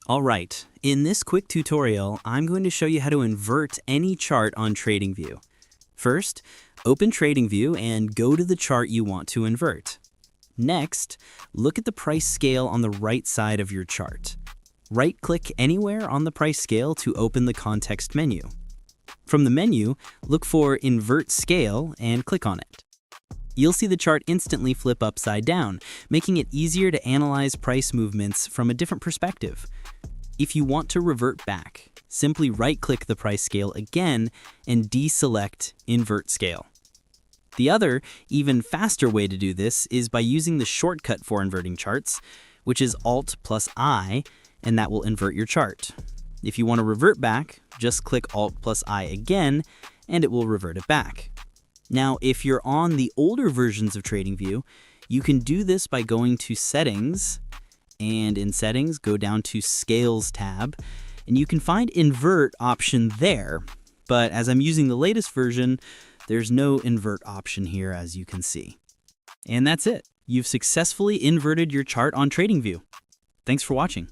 All right, in this quick tutorial, I'm going to show you how to invert any chart on TradingView. First, open TradingView and go to the chart you want to invert. Next, look at the price scale on the right side of your chart. Right-click anywhere on the price scale to open the context menu. From the menu, look for Invert Scale and click on it. You'll see the chart instantly flip upside down, making it easier to analyze price movements from a different perspective. If you want to revert back, simply right-click the price scale again and deselect Invert Scale. The other, even faster way to do this is by using the shortcut for inverting charts, which is Alt+I, and that will invert your chart. If you want to revert back, just click Alt+I again, and it will revert it back. Now, if you're on the older versions of TradingView, you can do this by going to Settings, and in Settings, go down to Scales tab, and you can find Invert option there. But as I'm using the latest version, there's no Invert option here, as you can see. And that's it. You've successfully inverted your chart on TradingView. Thanks for watching.